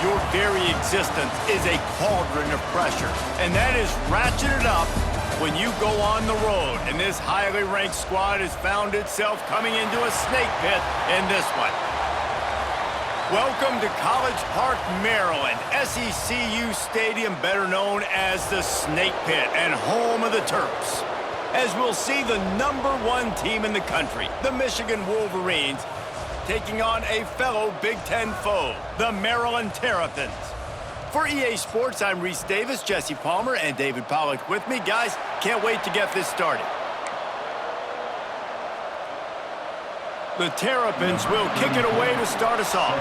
your very existence is a cauldron of pressure. And that is ratcheted up when you go on the road. And this highly ranked squad has found itself coming into a snake pit in this one. Welcome to College Park, Maryland, SECU Stadium, better known as the Snake Pit and home of the Terps. As we'll see the #1 team in the country, the Michigan Wolverines, taking on a fellow Big Ten foe, the Maryland Terrapins. For EA Sports, I'm Reese Davis, Jesse Palmer, and David Pollack with me. Guys, can't wait to get this started. The Terrapins will kick it away to start us off.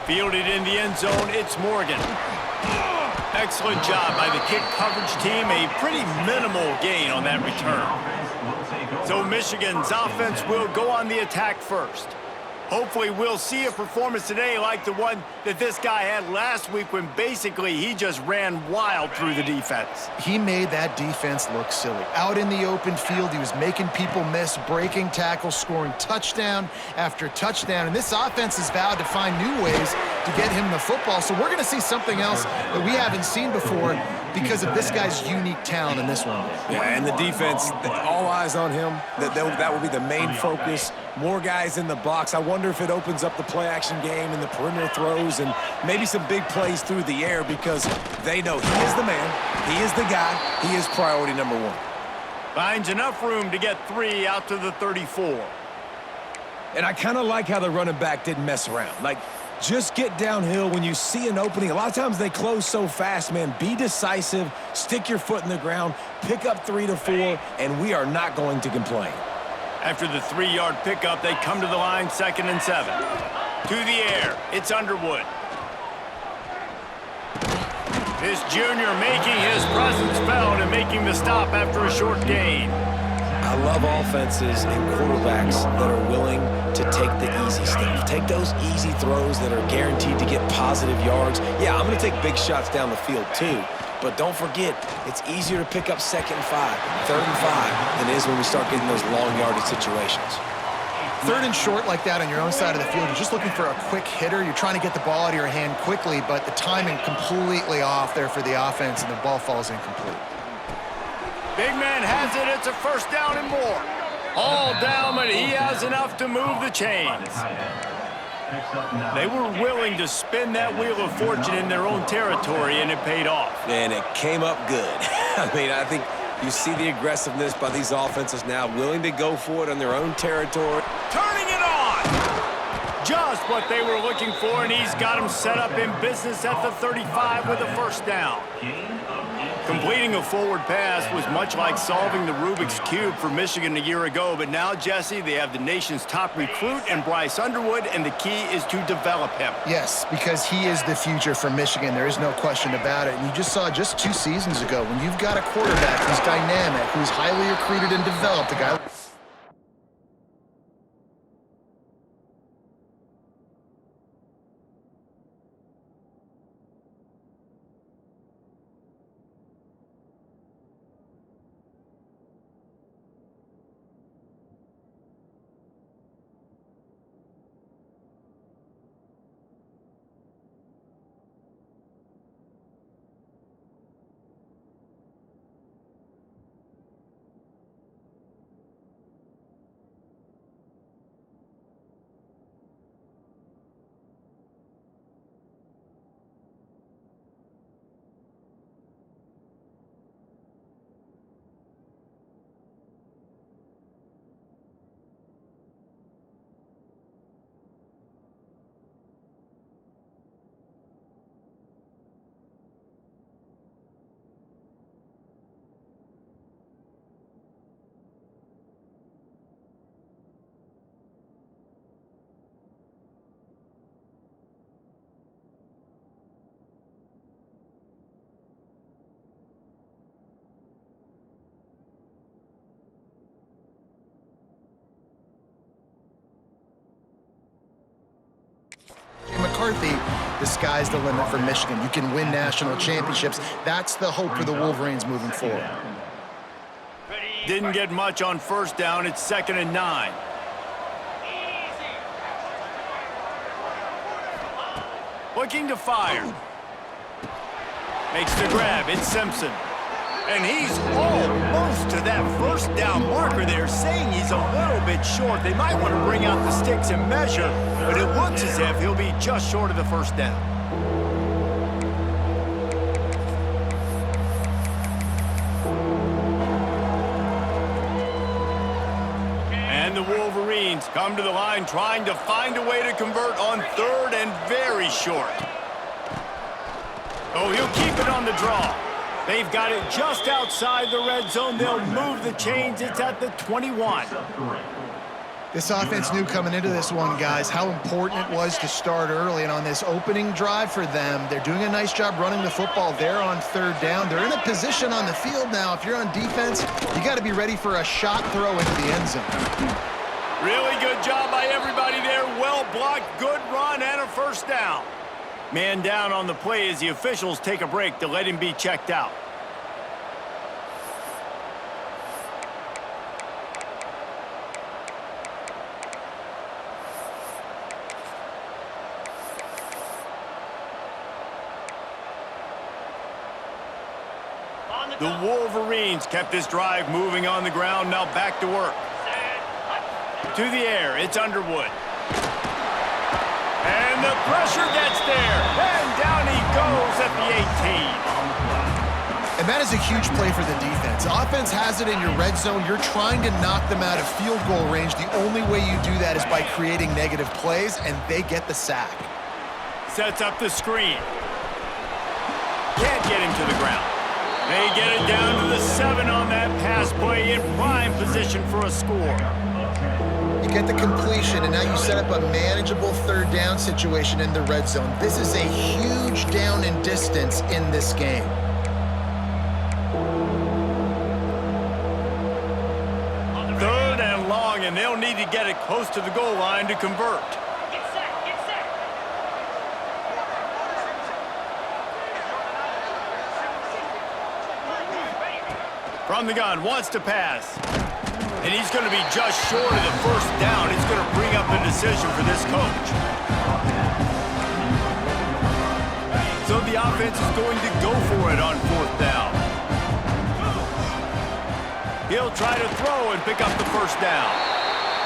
Fielded in the end zone, it's Morgan. Excellent job by the kick coverage team. A pretty minimal gain on that return. So Michigan's offense will go on the attack first. Hopefully we'll see a performance today like the one that this guy had last week when basically he just ran wild through the defense. He made that defense look silly. Out in the open field, he was making people miss, breaking tackles, scoring touchdown after touchdown. And this offense has vowed to find new ways to get him the football. So we're going to see something else that we haven't seen before because of this guy's unique talent in this one. Yeah, and the defense, all eyes on him. That will be the main focus. More guys in the box. I wonder if it opens up the play-action game and the perimeter throws and maybe some big plays through the air because they know he is the man, he is the guy, he is priority #1. Finds enough room to get 3 out to the 34. And I kind of like how the running back didn't mess around. Like, just get downhill when you see an opening. A lot of times they close so fast, man. Be decisive, stick your foot in the ground, pick up 3 to 4, and we are not going to complain. After the 3-yard pickup, they come to the line, 2nd and 7. To the air, it's Underwood. This junior making his presence felt and making the stop after a short gain. I love offenses and quarterbacks that are willing to take the easy stuff. Take those easy throws that are guaranteed to get positive yards. Yeah, I'm going to take big shots down the field too. But don't forget, it's easier to pick up 2nd and 5, 3rd and 5 than it is when we start getting those long yardage situations. 3rd and short like that on your own side of the field, you're just looking for a quick hitter. You're trying to get the ball out of your hand quickly, but the timing completely off there for the offense, and the ball falls incomplete. Big man has it. It's a 1st down and more. All down, but he has enough to move the chains. They were willing to spin that wheel of fortune in their own territory, and it paid off. And it came up good. I mean, I think you see the aggressiveness by these offenses now, willing to go for it on their own territory. Turning it on! Just what they were looking for, and he's got them set up in business at the 35 with a 1st down. Completing a forward pass was much like solving the Rubik's Cube for Michigan a year ago, but now, Jesse, they have the nation's top recruit in Bryce Underwood, and the key is to develop him. Yes, because he is the future for Michigan. There is no question about it. And you just saw just 2 seasons ago, when you've got a quarterback who's dynamic, who's highly recruited and developed, a guy... McCarthy, the sky's the limit for Michigan. You can win national championships. That's the hope for the Wolverines moving forward. Didn't get much on 1st down. It's 2nd and 9. looking to fire. Makes the grab, it's Simpson. And he's almost to that first down marker there, saying he's a little bit short. They might want to bring out the sticks and measure, but it looks as if he'll be just short of the first down. And the Wolverines come to the line trying to find a way to convert on third and very short. Oh, he'll keep it on the draw. They've got it just outside the red zone. They'll move the chains. It's at the 21. This offense knew coming into this one, guys, how important it was to start early. And on this opening drive for them, they're doing a nice job running the football. They're on third down. They're in a position on the field now. If you're on defense, you got to be ready for a shot throw into the end zone. Really good job by everybody there. Well blocked, good run, and a first down. Man down on the play as the officials take a break to let him be checked out. The Wolverines kept this drive moving on the ground. Now back to work. To the air, it's Underwood. And the pressure gets there. And down he goes at the 18. And that is a huge play for the defense. Offense has it in your red zone. You're trying to knock them out of field goal range. The only way you do that is by creating negative plays, and they get the sack. Sets up the screen. Can't get him to the ground. They get it down to the 7 on that pass play in prime position for a score. You get the completion, and now you set up a manageable third down situation in the red zone. This is a huge down in distance in this game. Third and long, and they'll need to get it close to the goal line to convert. Get set, get set. From the gun, wants to pass. And he's going to be just short of the first down. It's going to bring up a decision for this coach. So the offense is going to go for it on fourth down. He'll try to throw and pick up the first down.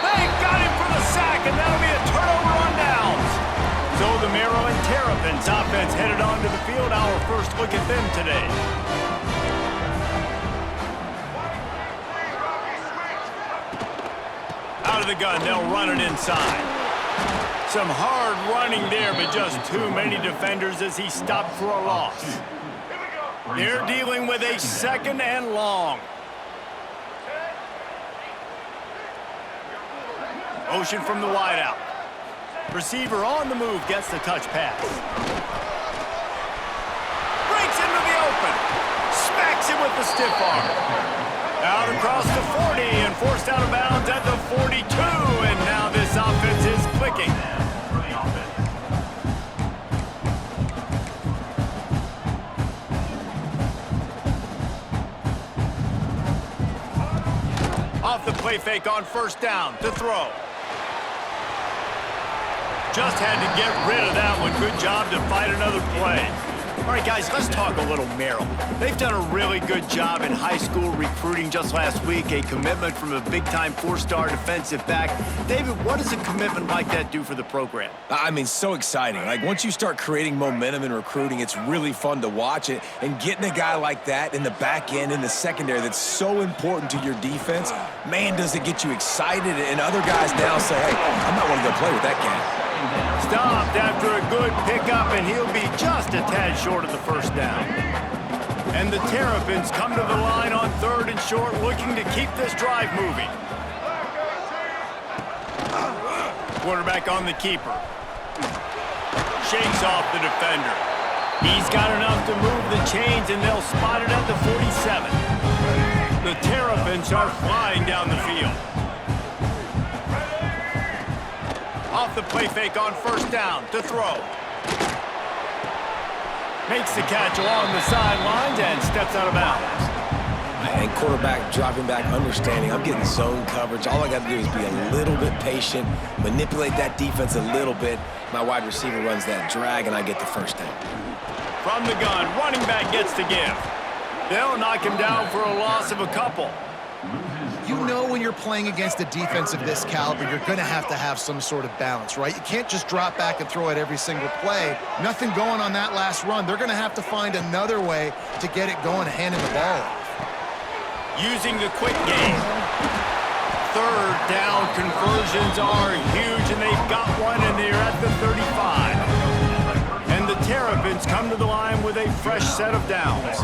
They got him for the sack, and that'll be a turnover on downs. So the Maryland Terrapins offense headed onto the field. Our first look at them today. Out of the gun, they'll run it inside. Some hard running there, but just too many defenders as he stopped for a loss. They're dealing with a second and long. Motion from the wideout. Receiver on the move gets the touch pass. Breaks into the open. Smacks him with the stiff arm. Out across the 40 and forced out of bounds at the 42. And now this offense is clicking. Off the play fake on first down to throw. Just had to get rid of that one. Good job to fight another play. All right, guys, let's talk a little Maryland. They've done a really good job in high school recruiting just last week, a commitment from a big-time four-star defensive back. David, what does a commitment like that do for the program? I mean, so exciting. Like, once you start creating momentum in recruiting, it's really fun to watch it. And getting a guy like that in the back end, in the secondary, that's so important to your defense, man, does it get you excited. And other guys now say, hey, I'm not going to go play with that guy. Stopped after a good pickup, and he'll be just a tad short of the first down. And the Terrapins come to the line on third and short, looking to keep this drive moving. Quarterback on the keeper. Shakes off the defender. He's got enough to move the chains, and they'll spot it at the 47. The Terrapins are flying down the field. Off the play fake on first down to throw. Makes the catch along the sidelines and steps out of bounds. And quarterback dropping back, understanding I'm getting zone coverage. All I got to do is be a little bit patient, manipulate that defense a little bit. My wide receiver runs that drag, and I get the first down. From the gun, running back gets to give. They'll knock him down for a loss of a couple. You know when you're playing against a defense of this caliber, you're going to have some sort of balance, right? You can't just drop back and throw it every single play. Nothing going on that last run. They're going to have to find another way to get it going, handing the ball off. Using the quick game. Third down conversions are huge, and they've got one, and they're at the 35. And the Terrapins come to the line with a fresh set of downs.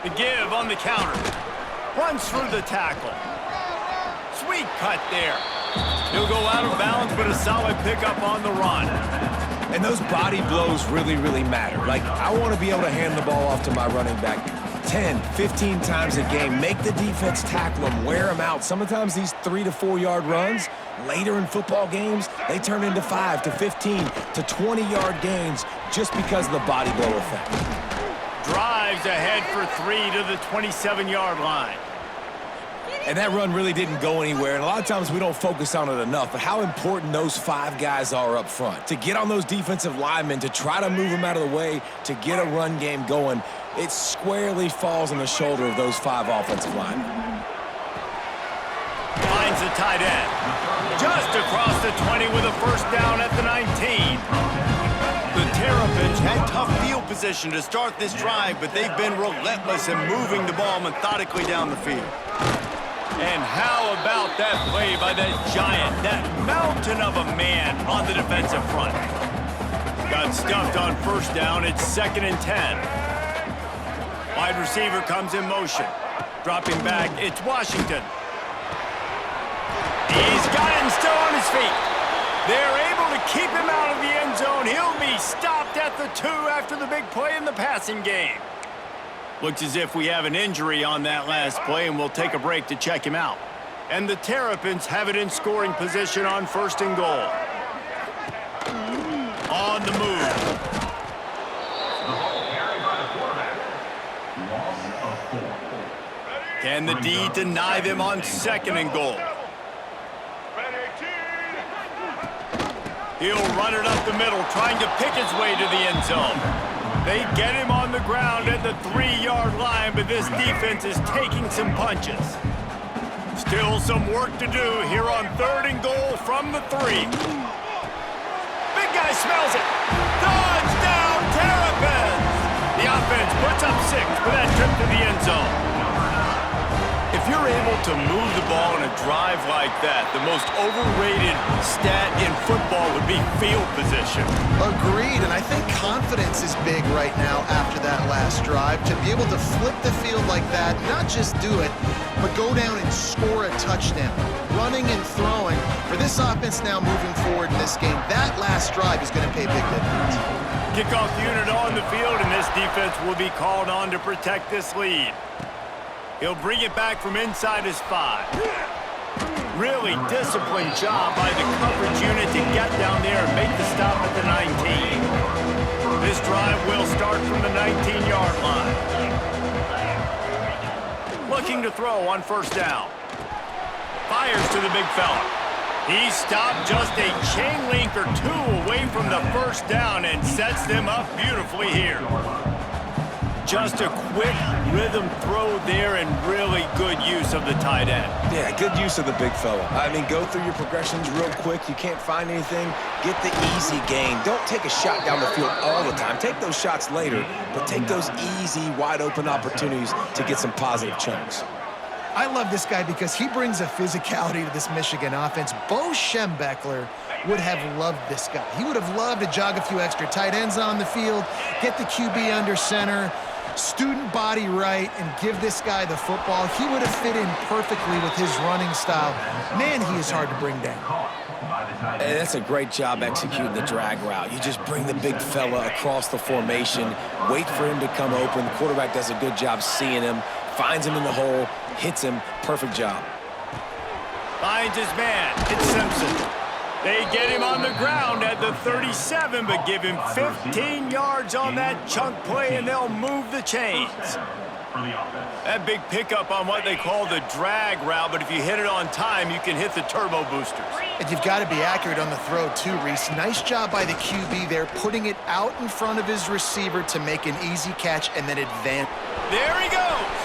The give on the counter. Runs through the tackle. Sweet cut there. He'll go out of bounds, but a solid pickup on the run. And those body blows really, really matter. Like, I want to be able to hand the ball off to my running back 10, 15 times a game. Make the defense tackle them, wear them out. Sometimes these 3 to 4 yard runs, later in football games, they turn into 5 to 15 to 20 yard gains just because of the body blow effect. Drives ahead for 3 to the 27-yard line. And that run really didn't go anywhere. And a lot of times we don't focus on it enough, but how important those 5 guys are up front. To get on those defensive linemen, to try to move them out of the way, to get a run game going, it squarely falls on the shoulder of those 5 offensive linemen. Finds the tight end. Just across the 20 with a first down at the 19. The Terrapins had tough field position to start this drive, but they've been relentless in moving the ball methodically down the field. And how about that play by that giant, that mountain of a man on the defensive front? Got stuffed on first down. It's 2nd and 10. Wide receiver comes in motion. Dropping back, it's Washington. He's got him still on his feet. They're able to keep him out of the end zone. He'll be stopped at the 2 after the big play in the passing game. Looks as if we have an injury on that last play, and we'll take a break to check him out. And the Terrapins have it in scoring position on 1st and goal. On the move. Can the D deny them on 2nd and goal? He'll run it up the middle, trying to pick his way to the end zone. They get him on the ground at the 3-yard line, but this defense is taking some punches. Still some work to do here on 3rd and goal from the 3. Big guy smells it. Touchdown, Terrapins! The offense puts up 6 for that trip to the end zone. If you're able to move the ball in a drive like that, the most overrated stat in football would be field position. Agreed, and I think confidence is big right now after that last drive. To be able to flip the field like that, not just do it, but go down and score a touchdown. Running and throwing. For this offense now moving forward in this game, that last drive is going to pay big dividends. Kickoff unit on the field, and this defense will be called on to protect this lead. He'll bring it back from inside his 5. Really disciplined job by the coverage unit to get down there and make the stop at the 19. This drive will start from the 19-yard line. Looking to throw on 1st down. Fires to the big fella. He stopped just a chain link or 2 away from the first down and sets them up beautifully here. Just a quick rhythm throw there and really good use of the tight end. Yeah, good use of the big fella. I mean, go through your progressions real quick. You can't find anything, get the easy gain. Don't take a shot down the field all the time. Take those shots later, but take those easy, wide-open opportunities to get some positive chunks. I love this guy because he brings a physicality to this Michigan offense. Bo Schembechler would have loved this guy. He would have loved to jog a few extra tight ends on the field, get the QB under center, student body right, and give this guy the football. He would have fit in perfectly with his running style. Man, he is hard to bring down. And that's a great job executing the drag route. You just bring the big fella across the formation, wait for him to come open. The quarterback does a good job seeing him, finds him in the hole, hits him. Perfect job. Finds his man. It's Simpson. They get him on the ground at the 37, but give him 15 yards on that chunk play, and they'll move the chains. That big pickup on what they call the drag route, but if you hit it on time, you can hit the turbo boosters. And you've got to be accurate on the throw, too, Reese. Nice job by the QB there, putting it out in front of his receiver to make an easy catch and then advance. There he goes.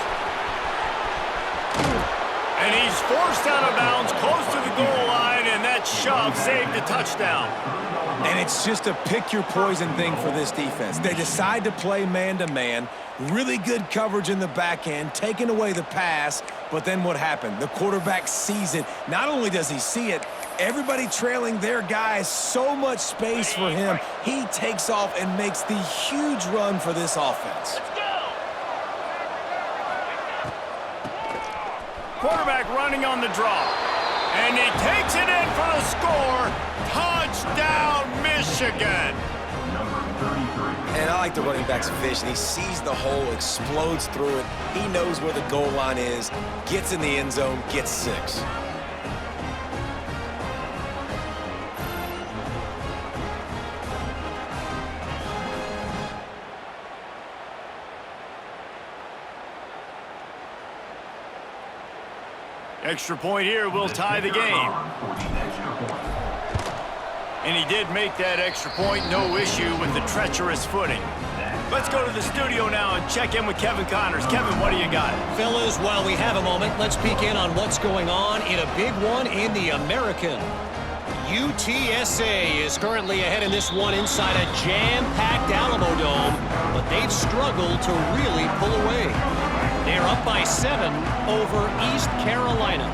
And he's forced out of bounds close to the goal line, and that shove saved a touchdown. And it's just a pick-your-poison thing for this defense. They decide to play man-to-man, really good coverage in the back end, taking away the pass, but then what happened? The quarterback sees it. Not only does he see it, everybody trailing their guys, so much space for him. He takes off and makes the huge run for this offense. Quarterback running on the draw. And he takes it in for the score. Touchdown, Michigan. And I like the running back's vision. He sees the hole, explodes through it. He knows where the goal line is, gets in the end zone, gets 6. Extra point here will tie the game. And he did make that extra point, no issue with the treacherous footing. Let's go to the studio now and check in with Kevin Connors. Kevin, what do you got? Fellas, while we have a moment, let's peek in on what's going on in a big one in the American. UTSA is currently ahead in this one inside a jam-packed Alamo Dome, but they've struggled to really pull away. They're up by 7 over East Carolina.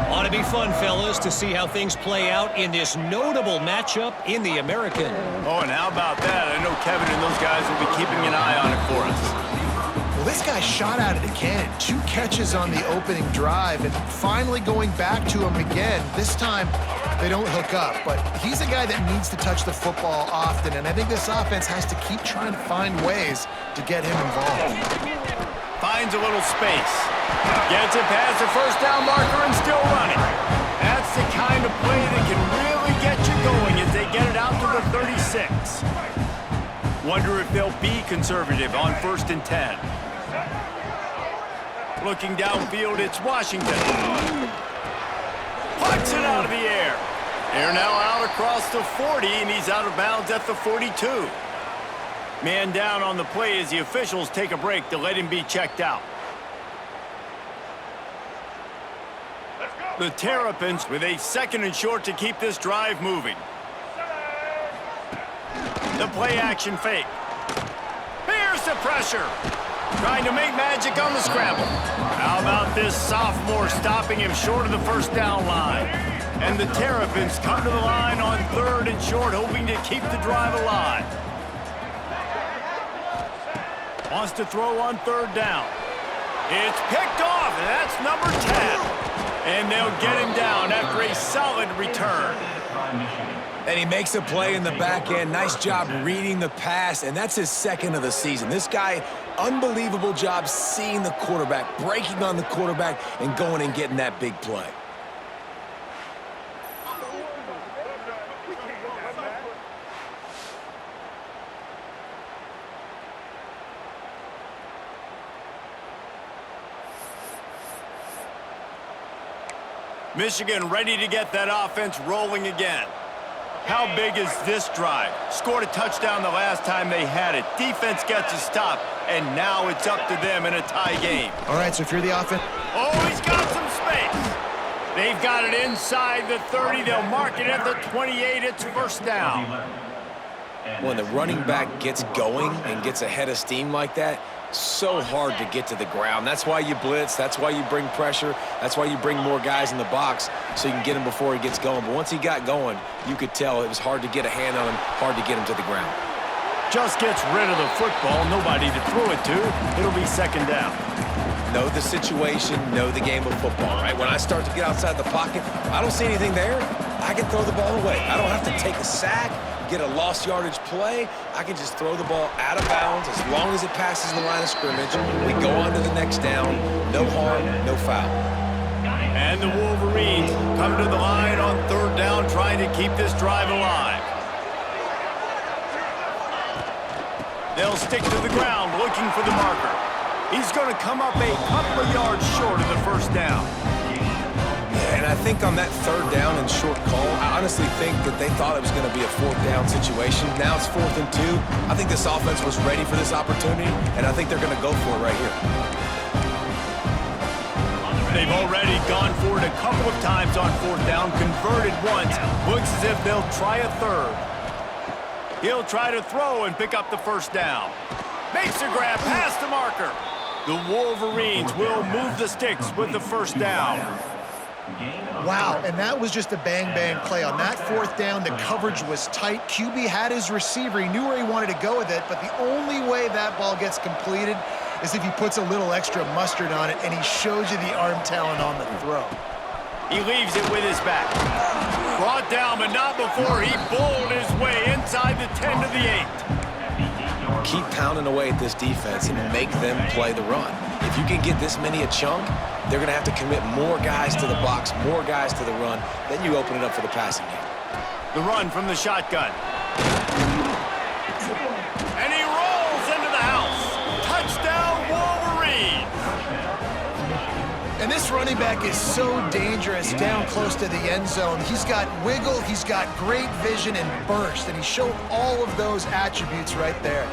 Ought to be fun, fellas, to see how things play out in this notable matchup in the American. Oh, and how about that? I know Kevin and those guys will be keeping an eye on it for us. Well, this guy shot out of the cannon. 2 catches on the opening drive, and finally going back to him again. This time, they don't hook up, but he's a guy that needs to touch the football often, and I think this offense has to keep trying to find ways to get him involved. Finds a little space. Gets it past the first down marker and still running. That's the kind of play that can really get you going as they get it out to the 36. Wonder if they'll be conservative on 1st and 10. Looking downfield, it's Washington. Puts it out of the air. They're now out across the 40, and he's out of bounds at the 42. Man down on the play as the officials take a break to let him be checked out. The Terrapins with a 2nd and short to keep this drive moving. The play action fake. Here's the pressure. Trying to make magic on the scramble. How about this sophomore stopping him short of the first down line? And the Terrapins come to the line on 3rd and short, hoping to keep the drive alive. Wants to throw on 3rd down. It's picked off, and that's number 10. And they'll get him down after a solid return. And he makes a play in the back end. Nice job reading the pass, and that's his 2nd of the season. This guy, unbelievable job seeing the quarterback, breaking on the quarterback, and going and getting that big play. Michigan ready to get that offense rolling again. How big is this drive? Scored a touchdown the last time they had it. Defense gets a stop, and now it's up to them in a tie game. All right, so if you're the offense... Oh, he's got some space. They've got it inside the 30. They'll mark it at the 28. It's 1st down. When the running back gets going and gets ahead of steam like that, so hard to get to the ground. That's why you blitz. That's why you bring pressure. That's why you bring more guys in the box so you can get him before he gets going. But once he got going, you could tell it was hard to get a hand on him, hard to get him to the ground. Just gets rid of the football. Nobody to throw it to. It'll be 2nd down. Know the situation, know the game of football, right? When I start to get outside the pocket, I don't see anything there, I can throw the ball away. I don't have to take a sack, get a lost yardage play. I can just throw the ball out of bounds as long as it passes the line of scrimmage. We go on to the next down. No harm, no foul. And And the Wolverines come to the line on third down, trying to keep this drive alive. They'll stick to the ground, looking for the marker. He's going to come up a couple of yards short of the first down. Yeah, and I think on that third down and short call, I honestly think that they thought it was going to be a fourth down situation. Now it's 4th and 2. I think this offense was ready for this opportunity, and I think they're going to go for it right here. They've already gone for it a couple of times on 4th down, converted once. Looks as if they'll try a third. He'll try to throw and pick up the first down. Makes a grab past the marker. The Wolverines will move the sticks with the first down. Wow, and that was just a bang-bang play. On that 4th down, the coverage was tight. QB had his receiver. He knew where he wanted to go with it, but the only way that ball gets completed is if he puts a little extra mustard on it, and he shows you the arm talent on the throw. He leaves it with his back. Brought down, but not before he bowled his way inside the 10 to the 8. Keep pounding away at this defense and make them play the run. If you can get this many a chunk, they're going to have to commit more guys to the box, more guys to the run. Then you open it up for the passing game. The run from the shotgun. And he rolls into the house. Touchdown, Wolverine. And this running back is so dangerous down close to the end zone. He's got wiggle, he's got great vision and burst, and he showed all of those attributes right there.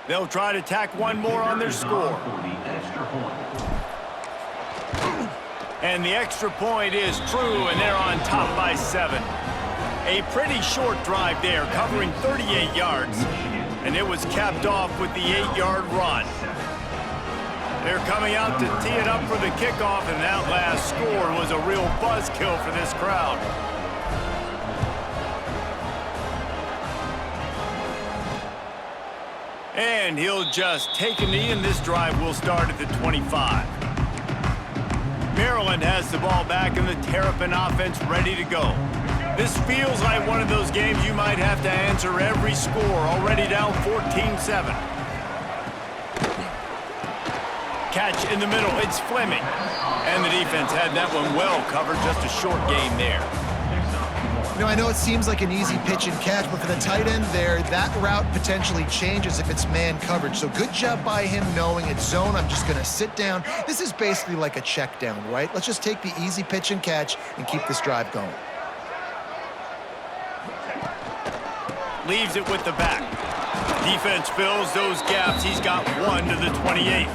They'll try to tack one more on their score. And the extra point is true, and they're on top by 7. A pretty short drive there, covering 38 yards. And it was capped off with the 8-yard run. They're coming out to tee it up for the kickoff, and that last score was a real buzzkill for this crowd. And he'll just take a knee, and this drive will start at the 25. Maryland has the ball back, and the Terrapin offense ready to go. This feels like one of those games you might have to answer every score, already down 14-7. Catch in the middle, it's Fleming. And the defense had that one well covered, just a short game there. You know, I know it seems like an easy pitch and catch, but for the tight end there, that route potentially changes if it's man coverage. So good job by him knowing it's zone. I'm just going to sit down. This is basically like a check down, right? Let's just take the easy pitch and catch and keep this drive going. Leaves it with the back. Defense fills those gaps. He's got one to the 28.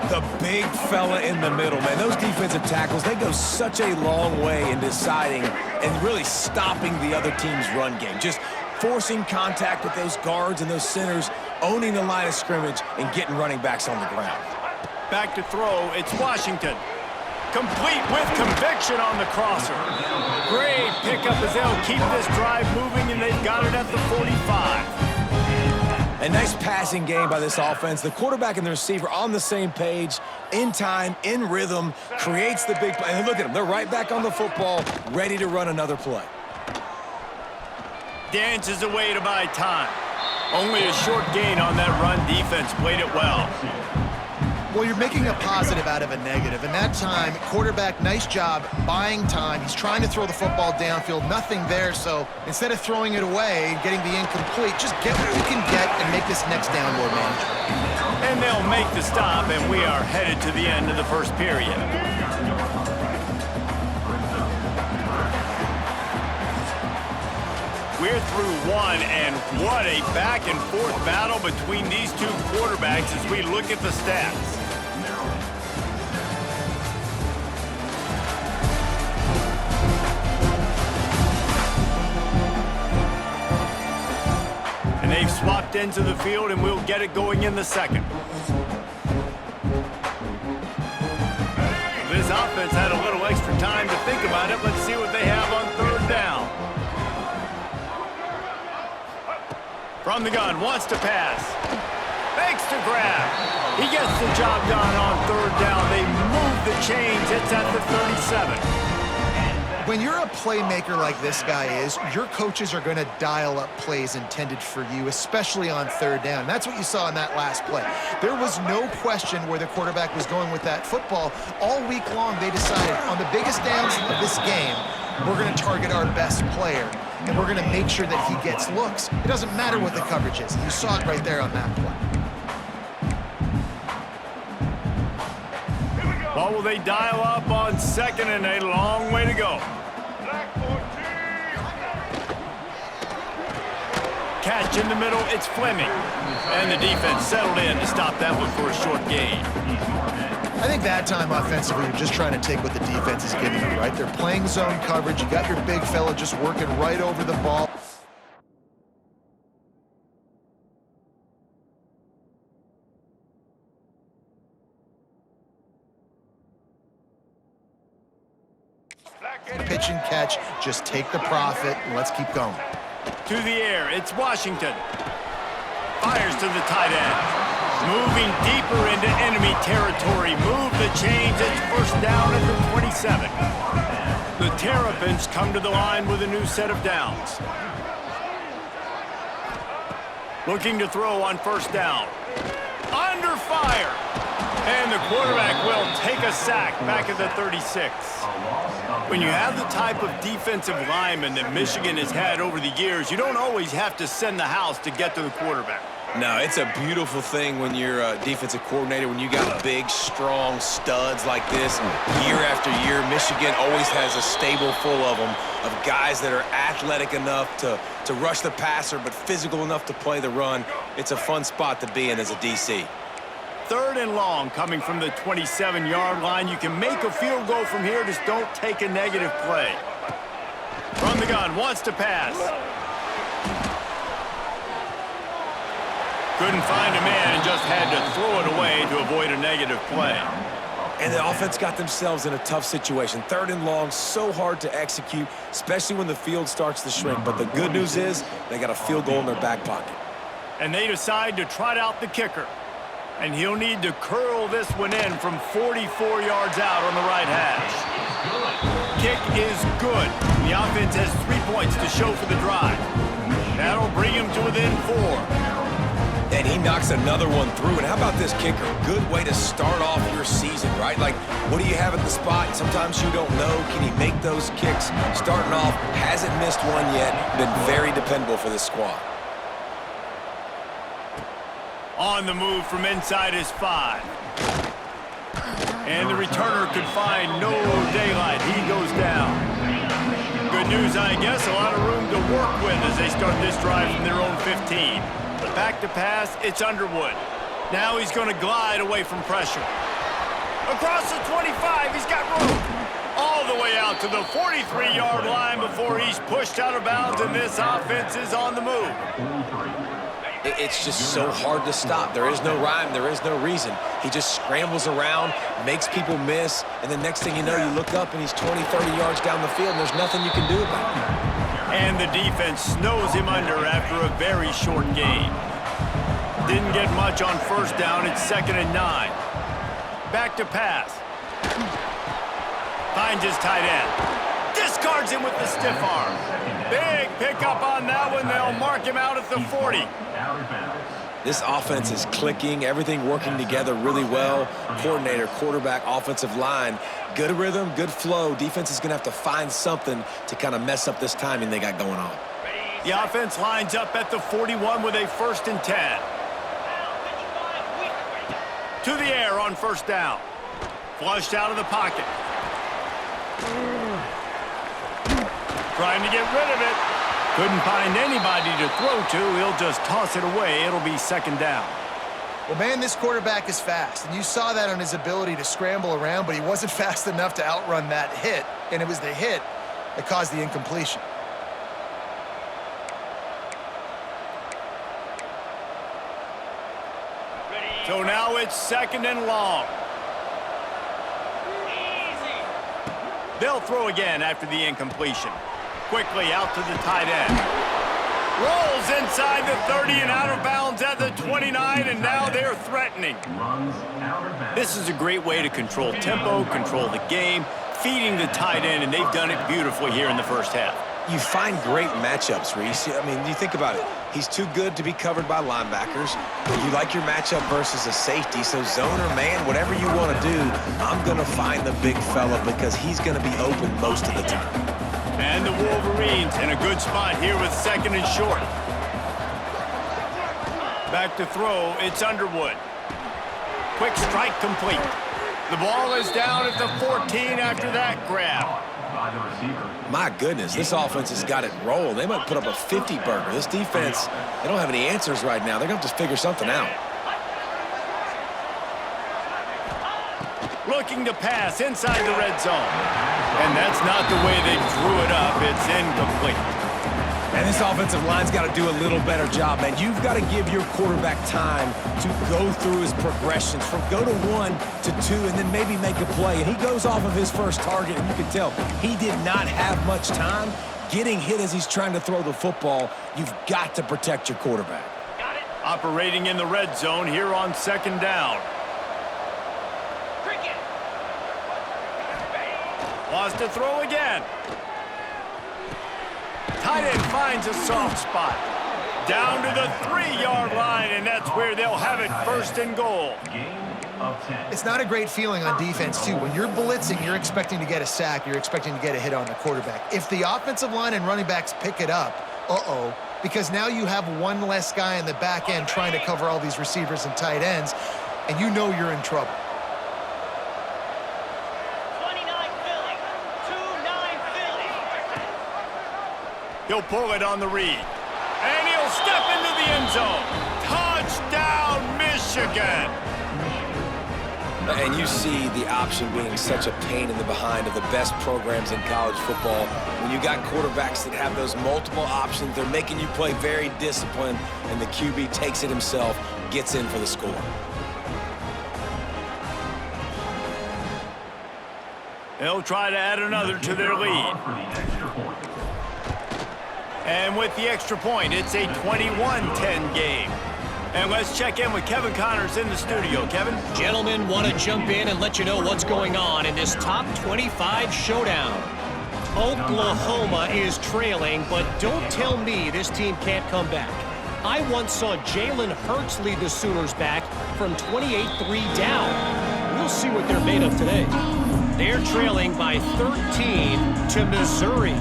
The big fella in the middle, man. Those defensive tackles, they go such a long way in deciding and really stopping the other team's run game. Just forcing contact with those guards and those centers, owning the line of scrimmage, and getting running backs on the ground. Back to throw, it's Washington. Complete with conviction on the crosser. Great pickup as they'll keep this drive moving, and they've got it at the 45. A nice passing game by this offense. The quarterback and the receiver on the same page, in time, in rhythm, creates the big play. And look at them. They're right back on the football, ready to run another play. Dances away to buy time. Only a short gain on that run. Defense played it well. Well, you're making a positive out of a negative. And that time, quarterback, nice job buying time. He's trying to throw the football downfield. Nothing there, so instead of throwing it away and getting the incomplete, just get what you can get and make this next down more manageable. And they'll make the stop, and we are headed to the end of the first period. We're through one, and what a back-and-forth battle between these two quarterbacks as we look at the stats. And they've swapped into the field, and we'll get it going in the second. This offense had a little extra time to think about it. Let's see what they have on third down. From the gun, wants to pass. Fakes to the grab. He gets the job done on third down. They move the chains. It's at the 37. When you're a playmaker like this guy is, your coaches are going to dial up plays intended for you, especially on third down. That's what you saw in that last play. There was no question where the quarterback was going with that football. All week long, they decided on the biggest downs of this game, we're going to target our best player, and we're going to make sure that he gets looks. It doesn't matter what the coverage is. You saw it right there on that play. What will they dial up on second and a long way to go? Catch in the middle, it's Fleming. And the defense settled in to stop that one for a short gain. I think that time offensively, you're just trying to take what the defense is giving them, right? They're playing zone coverage. You got your big fella just working right over the ball. Pitch and catch, just take the profit, and let's keep going. To the air, it's Washington. Fires to the tight end. Moving deeper into enemy territory. Move the chains, it's first down at the 27. The Terrapins come to the line with a new set of downs. Looking to throw on first down. Under fire. And the quarterback will take a sack back at the 36. When you have the type of defensive lineman that Michigan has had over the years, you don't always have to send the house to get to the quarterback. No, it's a beautiful thing when you're a defensive coordinator, when you got big, strong studs like this. Year after year, Michigan always has a stable full of them, of guys that are athletic enough to rush the passer, but physical enough to play the run. It's a fun spot to be in as a DC. Third and long coming from the 27-yard line. You can make a field goal from here, just don't take a negative play. From the gun, wants to pass. Couldn't find a man and just had to throw it away to avoid a negative play. And the offense got themselves in a tough situation. Third and long, so hard to execute, especially when the field starts to shrink. But the good news is they got a field goal in their back pocket. And they decide to trot out the kicker. And he'll need to curl this one in from 44 yards out on the right hash. Kick is good. The offense has 3 points to show for the drive. That'll bring him to within 4. And he knocks another one through. And how about this kicker? Good way to start off your season, right? Like, what do you have at the spot? Sometimes you don't know. Can he make those kicks? Starting off, hasn't missed one yet. Been very dependable for this squad. On the move from inside his 5. And the returner could find no daylight. He goes down. Good news, I guess. A lot of room to work with as they start this drive from their own 15. Back to pass, it's Underwood. Now he's going to glide away from pressure. Across the 25, he's got room. All the way out to the 43-yard line before he's pushed out of bounds, and this offense is on the move. It's just so hard to stop. There is no rhyme. There is no reason. He just scrambles around, makes people miss, and the next thing you know, you look up and he's 20, 30 yards down the field, and there's nothing you can do about it. And the defense snows him under after a very short gain. Didn't get much on first down. It's 2nd and 9. Back to pass. Finds his tight end. Discards him with the stiff arm. Big pickup on that one. They'll mark him out at the 40. This offense is clicking, everything working together really well. Coordinator, quarterback, offensive line, good rhythm, good flow. Defense is going to have to find something to kind of mess up this timing they got going on. The offense lines up at the 41 with a 1st and 10. To the air on first down. Flushed out of the pocket. Trying to get rid of it. Couldn't find anybody to throw to. He'll just toss it away. It'll be 2nd down. Well, man, this quarterback is fast, and you saw that on his ability to scramble around, but he wasn't fast enough to outrun that hit, and it was the hit that caused the incompletion. So now it's 2nd and long. They'll throw again after the incompletion. Quickly out to the tight end. Rolls inside the 30 and out of bounds at the 29, and now they're threatening. This is a great way to control tempo, control the game, feeding the tight end, and they've done it beautifully here in the first half. You find great matchups, Reese. I mean, you think about it. He's too good to be covered by linebackers. You like your matchup versus a safety, so zone or man, whatever you want to do, I'm going to find the big fella because he's going to be open most of the time. And the Wolverines in a good spot here with second and short. Back to throw, it's Underwood. Quick strike complete. The ball is down at the 14 after that grab. My goodness, this offense has got it rolling. They might put up a 50-burger. This defense, they don't have any answers right now. They're going to have to figure something out. Looking to pass inside the red zone. And that's not the way they drew it up. It's incomplete. And this offensive line's got to do a little better job, man. You've got to give your quarterback time to go through his progressions from go to 1 to 2 and then maybe make a play. And he goes off of his first target, and you can tell he did not have much time getting hit as he's trying to throw the football. You've got to protect your quarterback. Operating in the red zone here on second down. Wants to throw again. Tight end finds a soft spot. Down to the 3-yard line, and that's where they'll have it, first and goal. It's not a great feeling on defense, too. When you're blitzing, you're expecting to get a sack. You're expecting to get a hit on the quarterback. If the offensive line and running backs pick it up, because now you have one less guy in the back end trying to cover all these receivers and tight ends, and you know you're in trouble. He'll pull it on the read. And he'll step into the end zone. Touchdown, Michigan! And you see the option being such a pain in the behind of the best programs in college football. When you got quarterbacks that have those multiple options, they're making you play very disciplined, and the QB takes it himself, gets in for the score. They'll try to add another to their lead. And with the extra point, it's a 21-10 game. And let's check in with Kevin Connors in the studio. Kevin? Gentlemen, want to jump in and let you know what's going on in this top 25 showdown. Oklahoma is trailing, but don't tell me this team can't come back. I once saw Jalen Hurts lead the Sooners back from 28-3 down. We'll see what they're made of today. They're trailing by 13 to Missouri.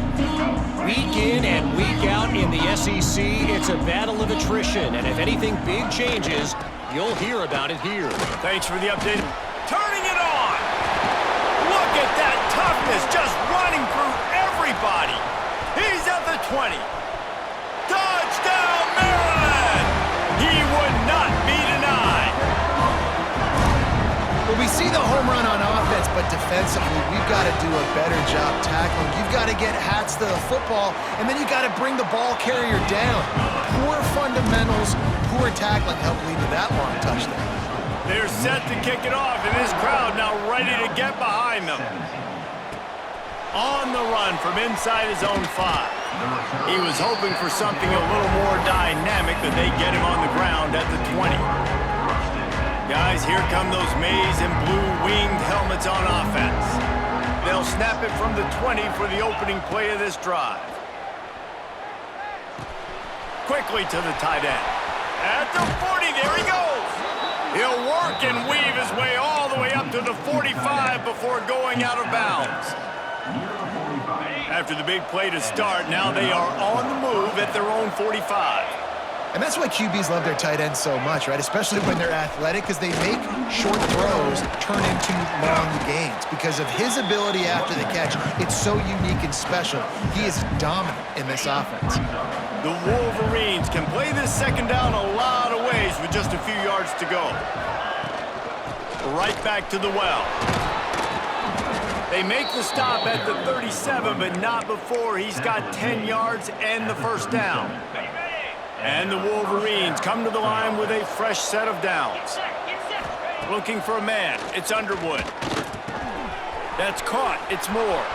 Week in and week out in the SEC, it's a battle of attrition, and if anything big changes, you'll hear about it here. Thanks for the update. Turning it on! Look at that toughness, just running through everybody. He's at the 20. Touchdown, Maryland! He would not be denied. Well, we see the home run on offense, but defensively, we've got to do a better job tackling. You've got to get hats to the football, and then you got to bring the ball carrier down. Poor fundamentals, poor tackling helped lead to that long touchdown. They're set to kick it off, and this crowd now ready to get behind them. On the run from inside his own 5. He was hoping for something a little more dynamic, but they get him on the ground at the 20. Guys, here come those maize and blue winged helmets on offense. They'll snap it from the 20 for the opening play of this drive. Quickly to the tight end. At the 40, there he goes. He'll work and weave his way all the way up to the 45 before going out of bounds. After the big play to start, now they are on the move at their own 45. And that's why QBs love their tight ends so much, right? Especially when they're athletic, because they make short throws turn into long gains. Because of his ability after the catch, it's so unique and special. He is dominant in this offense. The Wolverines can play this second down a lot of ways with just a few yards to go. Right back to the well. They make the stop at the 37, but not before he's got 10 yards and the first down. And the Wolverines come to the line with a fresh set of downs. Looking for a man. It's Underwood. That's caught. It's Moore.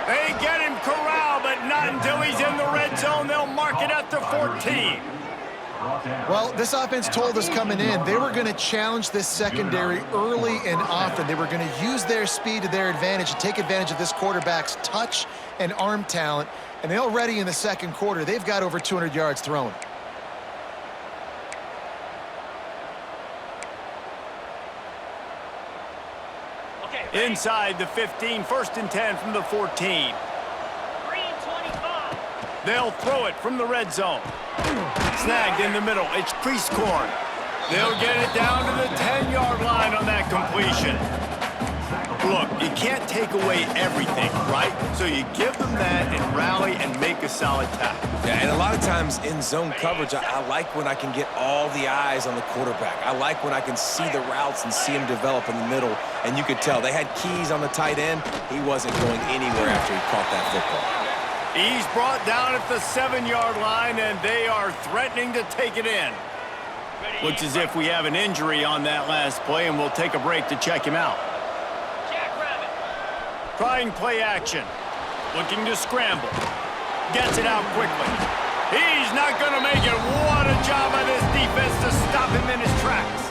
They get him corralled, but but not until he's in the red zone. They'll mark it at the 14. Well, this offense told us coming in they were going to challenge this secondary early and often. They were going to use their speed to their advantage and take advantage of this quarterback's touch and arm talent. And they already in the second quarter, they've got over 200 yards thrown. Inside the 15, 1st and 10 from the 14. They'll throw it from the red zone. Snagged in the middle. It's Priestcorn. They'll get it down to the 10-yard line on that completion. Look, you can't take away everything, right? So you give them that and rally and make a solid tackle. Yeah, and a lot of times in zone coverage, I like when I can get all the eyes on the quarterback. I like when I can see the routes and see him develop in the middle. And you could tell they had keys on the tight end. He wasn't going anywhere after he caught that football. He's brought down at the 7-yard line, and they are threatening to take it in. Looks as if we have an injury on that last play, and we'll take a break to check him out. Trying play action. Looking to scramble. Gets it out quickly. He's not going to make it. What a job by this defense to stop him in his tracks.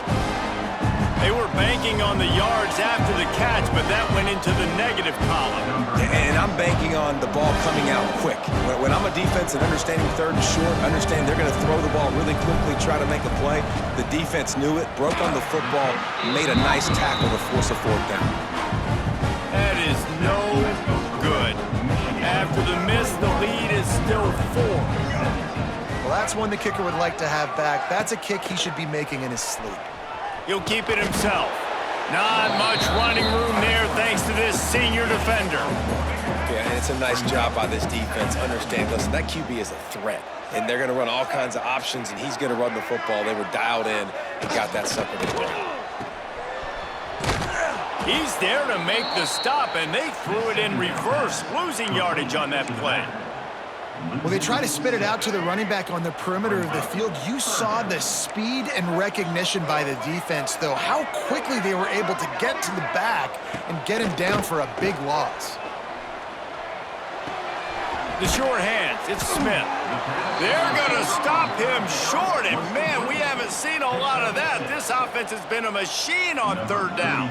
They were banking on the yards after the catch, but that went into the negative column. And I'm banking on the ball coming out quick. When I'm a defense and understanding 3rd and short, understand they're going to throw the ball really quickly, try to make a play. The defense knew it, broke on the football, made a nice tackle to force a 4th down. That is no good. After the miss, the lead is still 4. Well, that's one the kicker would like to have back. That's a kick he should be making in his sleep. He'll keep it himself. Not much running room there thanks to this senior defender. Yeah, and it's a nice job by this defense. Understand, listen, that QB is a threat. And they're going to run all kinds of options, and he's going to run the football. They were dialed in and got that sucker to run. He's there to make the stop, and they threw it in reverse, losing yardage on that play. Well, they try to spit it out to the running back on the perimeter of the field. You saw the speed and recognition by the defense, though, how quickly they were able to get to the back and get him down for a big loss. The short hands, it's Smith. They're going to stop him short, and man, we haven't seen a lot of that. This offense has been a machine on 3rd down.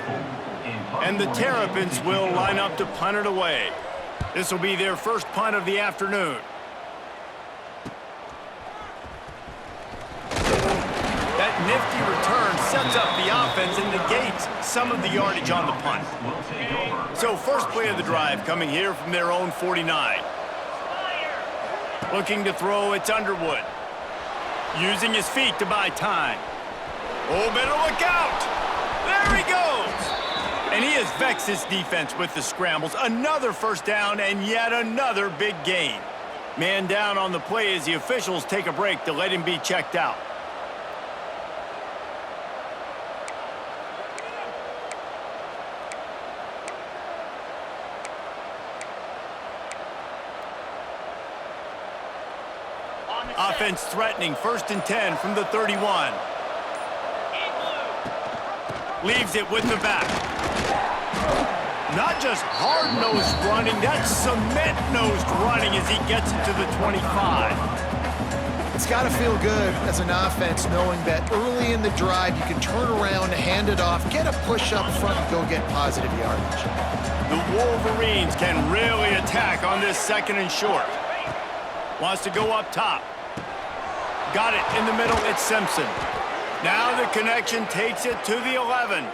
And the Terrapins will line up to punt it away. This will be their first punt of the afternoon. That nifty return sets up the offense and negates some of the yardage on the punt. So first play of the drive coming here from their own 49. Looking to throw, it's Underwood. Using his feet to buy time. Oh, better look out! There he goes! And he has vexed his defense with the scrambles. Another 1st down and yet another big gain. Man down on the play as the officials take a break to let him be checked out. Offense threatening, 1st and 10 from the 31. Leaves it with the back. Not just hard-nosed running, that's cement-nosed running as he gets it to the 25. It's got to feel good as an offense knowing that early in the drive you can turn around, hand it off, get a push up front, and go get positive yardage. The Wolverines can really attack on this 2nd and short. Wants to go up top. Got it in the middle, it's Simpson. Now the connection takes it to the 11.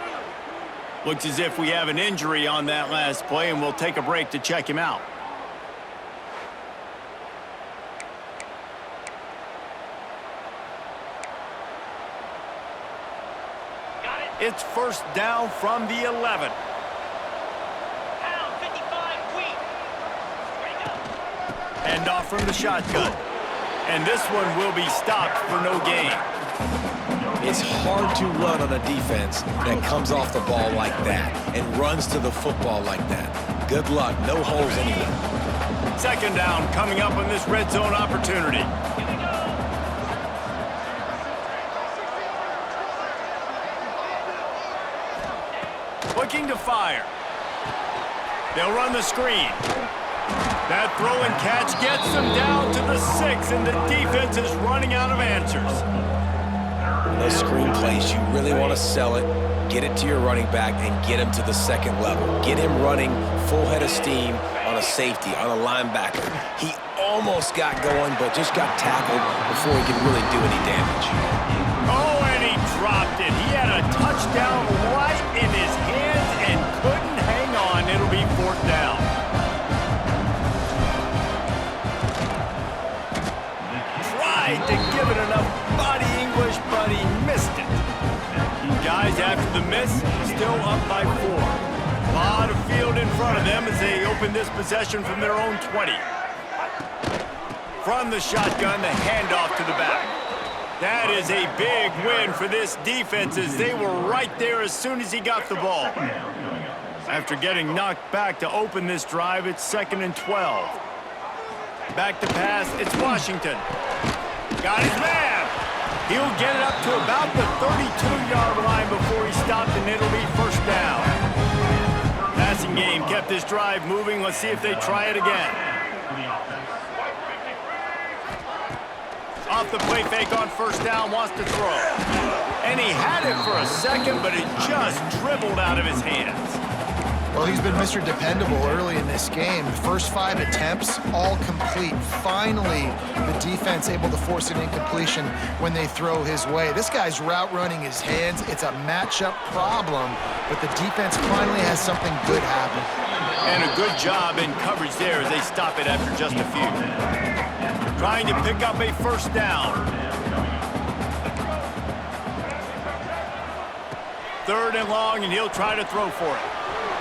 Looks as if we have an injury on that last play, and we'll take a break to check him out. It's 1st down from the 11. Hand off from the shotgun. And this one will be stopped for no gain. It's hard to run on a defense that comes off the ball like that and runs to the football like that. Good luck. No holes anywhere. 2nd down coming up on this red zone opportunity. Looking to fire. They'll run the screen. That throw and catch gets them down to the 6, and the defense is running out of answers. Those screen plays, you really want to sell it, get it to your running back, and get him to the second level. Get him running full head of steam on a safety, on a linebacker. He almost got going, but just got tackled before he could really do any damage. Oh, and he dropped it. He had a touchdown right in his hands and couldn't hang on. It'll be 4th down. Tried to give it enough body English, but he missed it. Guys, after the miss, still up by 4. A lot of field in front of them as they open this possession from their own 20. From the shotgun, the handoff to the back. That is a big win for this defense as they were right there as soon as he got the ball. After getting knocked back to open this drive, it's 2nd and 12. Back to pass, it's Washington. Got his man. He'll get it up to about the 32-yard line before he stopped, and it'll be 1st down. Passing game kept this drive moving. Let's see if they try it again. Off the play fake on 1st down, wants to throw. And he had it for a second, but it just dribbled out of his hands. Well, he's been Mr. Dependable early in this game. The first 5 attempts, all complete. Finally, the defense able to force an incompletion when they throw his way. This guy's route running his hands. It's a matchup problem, but the defense finally has something good happen. And a good job in coverage there as they stop it after just a few. Trying to pick up a 1st down. 3rd and long, and he'll try to throw for it.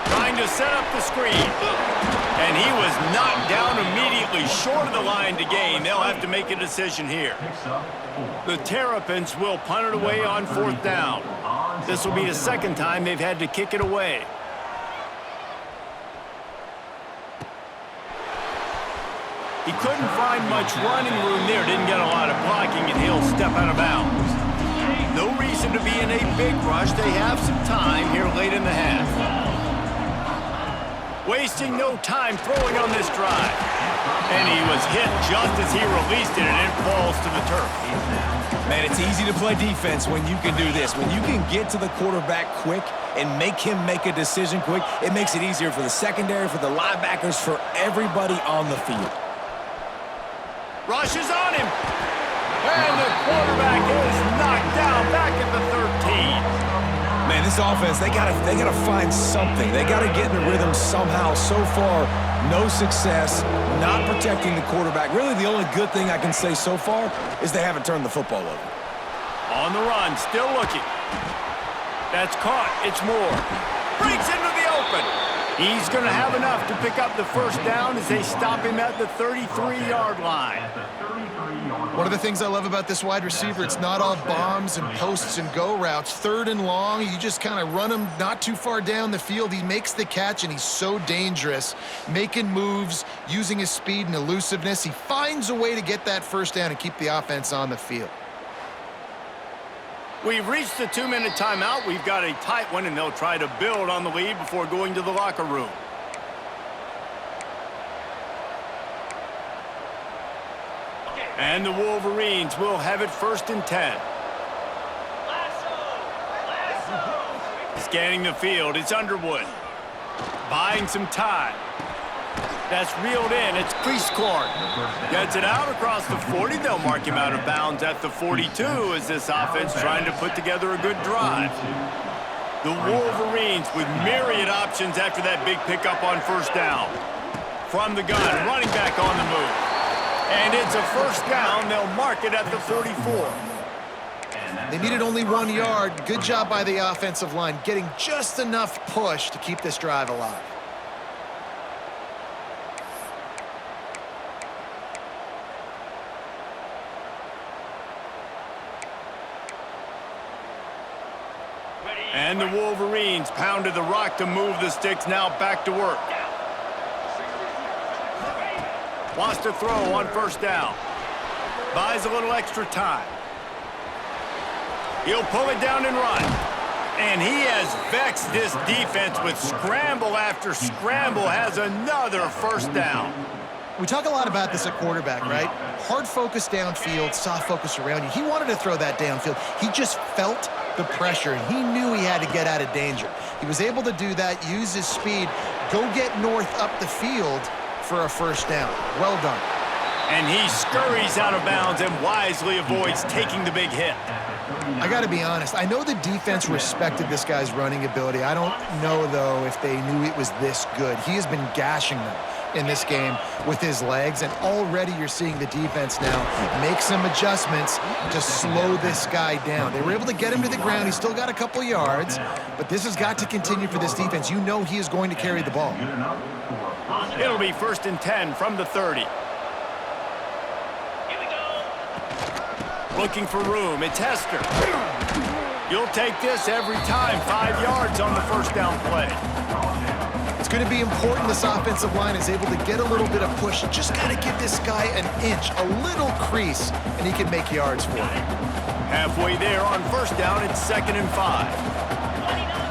Trying to set up the screen. And he was knocked down immediately short of the line to gain. They'll have to make a decision here. The Terrapins will punt it away on 4th down. This will be the 2nd time they've had to kick it away. He couldn't find much running room there. Didn't get a lot of blocking, and he'll step out of bounds. No reason to be in a big rush. They have some time here late in the half. Wasting no time throwing on this drive. And he was hit just as he released it, and it falls to the turf. Man, it's easy to play defense when you can do this. When you can get to the quarterback quick and make him make a decision quick, it makes it easier for the secondary, for the linebackers, for everybody on the field. Rushes on him. And the quarterback is knocked down back at the 13. Man, this offense, they gotta find something. They gotta get in the rhythm somehow. So far, no success, not protecting the quarterback. Really, the only good thing I can say so far is they haven't turned the football over. On the run, still looking. That's caught. It's Moore. Breaks into the open. He's going to have enough to pick up the 1st down as they stop him at the 33-yard line. One of the things I love about this wide receiver, it's not all bombs and posts and go routes. 3rd and long, you just kind of run him not too far down the field. He makes the catch, and he's so dangerous, making moves, using his speed and elusiveness. He finds a way to get that 1st down and keep the offense on the field. We've reached the 2-minute timeout. We've got a tight one, and they'll try to build on the lead before going to the locker room. And the Wolverines will have it 1st and 10. Scanning the field, it's Underwood. Buying some time. That's reeled in, it's Priestcorn. Gets it out across the 40. They'll mark him out of bounds at the 42 as this offense trying to put together a good drive. The Wolverines with myriad options after that big pickup on 1st down. From the gun, running back on the move. And it's a 1st down. They'll mark it at the 44. They needed only 1 yard. Good job by the offensive line, getting just enough push to keep this drive alive. And the Wolverines pounded the rock to move the sticks, now back to work. Wants to throw on 1st down. Buys a little extra time. He'll pull it down and run. And he has vexed this defense with scramble after scramble, has another 1st down. We talk a lot about this at quarterback, right? Hard focus downfield, soft focus around you. He wanted to throw that downfield. He just felt the pressure, and he knew he had to get out of danger. He was able to do that, use his speed, go get North up the field for a first down. Well done. And he scurries out of bounds and wisely avoids taking the big hit. I got to be honest. I know the defense respected this guy's running ability. I don't know, though, if they knew it was this good. He has been gashing them in this game with his legs, and already you're seeing the defense now make some adjustments to slow this guy down. They were able to get him to the ground. He's still got a couple yards, but this has got to continue for this defense. You know he is going to carry the ball. It'll be 1st and 10 from the 30. Looking for room. It's Hester. You'll take this every time. 5 yards on the first down play. It's going to be important this offensive line is able to get a little bit of push. Just got to give this guy an inch, a little crease, and he can make yards for it. Halfway there on first down, it's 2nd and 5.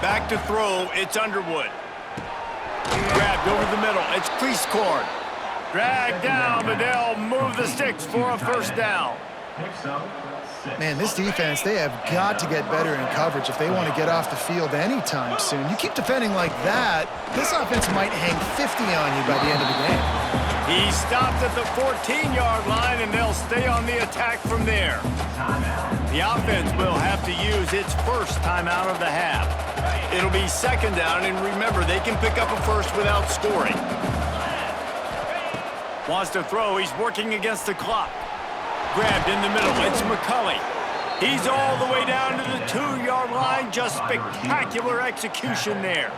Back to throw, it's Underwood. Grabbed over the middle, it's Creasecorn. Dragged down, but they'll move the sticks for a first down. Man, this defense, they have got to get better in coverage if they want to get off the field anytime soon. You keep defending like that, this offense might hang 50 on you by the end of the game. He stopped at the 14-yard line, and they'll stay on the attack from there. The offense will have to use its first timeout of the half. It'll be 2nd down, and remember, they can pick up a first without scoring. Wants to throw. He's working against the clock. Grabbed in the middle. It's McCulley. He's all the way down to the 2-yard line. Just spectacular execution there.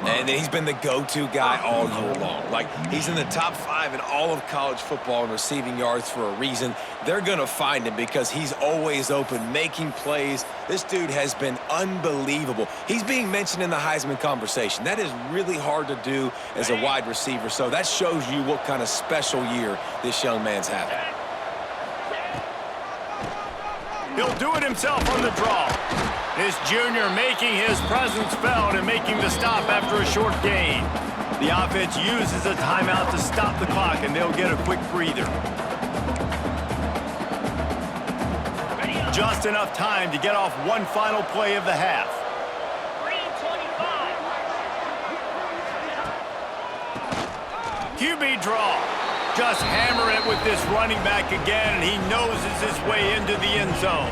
And he's been the go-to guy all year long. Like, he's in the top 5 in all of college football in receiving yards for a reason. They're going to find him because he's always open, making plays. This dude has been unbelievable. He's being mentioned in the Heisman conversation. That is really hard to do as a wide receiver, so that shows you what kind of special year this young man's having. He'll do it himself on the draw. This junior making his presence felt and making the stop after a short gain. The offense uses a timeout to stop the clock, and they'll get a quick breather. Just enough time to get off one final play of the half. QB draw. Just hammer it with this running back again, and he noses his way into the end zone.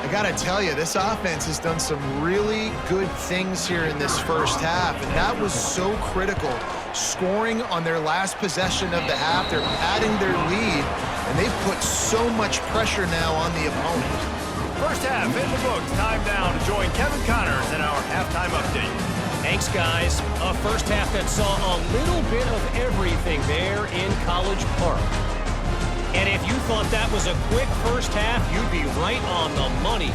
I got to tell you, this offense has done some really good things here in this first half, and that was so critical. Scoring on their last possession of the half, they're padding their lead, and they've put so much pressure now on the opponent. First half in the books. Time now to join Kevin Connors in our halftime update. Thanks, guys. A first half that saw a little bit of everything there in College Park. And if you thought that was a quick first half, you'd be right on the money.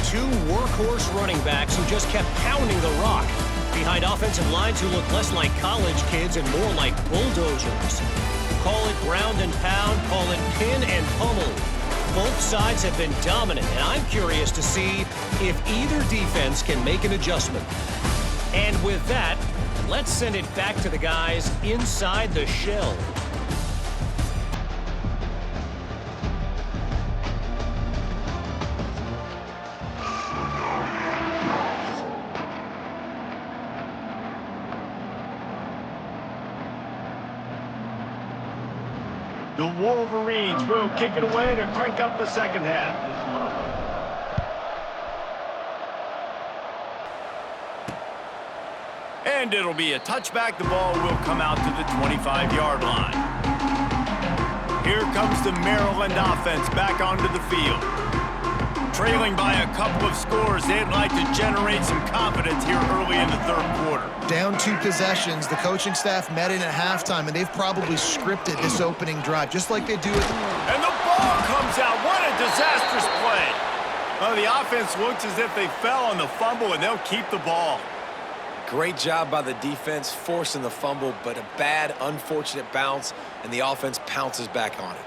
2 workhorse running backs who just kept pounding the rock behind offensive lines who look less like college kids and more like bulldozers. Call it ground and pound, call it pin and pummel. Both sides have been dominant, and I'm curious to see if either defense can make an adjustment. And with that, let's send it back to the guys inside the shell. The Wolverines will kick it away to crank up the second half. And it'll be a touchback. The ball will come out to the 25-yard line. Here comes the Maryland offense back onto the field. Trailing by a couple of scores, they'd like to generate some confidence here early in the third quarter. Down 2 possessions, the coaching staff met in at halftime, and they've probably scripted this opening drive, just like they do it. And the ball comes out. What a disastrous play. Well, the offense looks as if they fell on the fumble, and they'll keep the ball. Great job by the defense forcing the fumble, but a bad, unfortunate bounce, and the offense pounces back on it.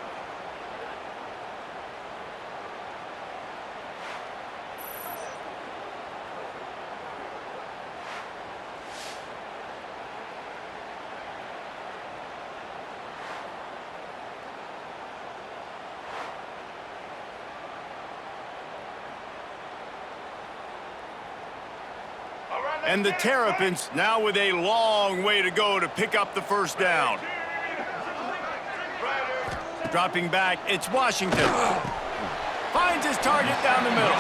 And the Terrapins now with a long way to go to pick up the first down. Dropping back, it's Washington. Finds his target down the middle.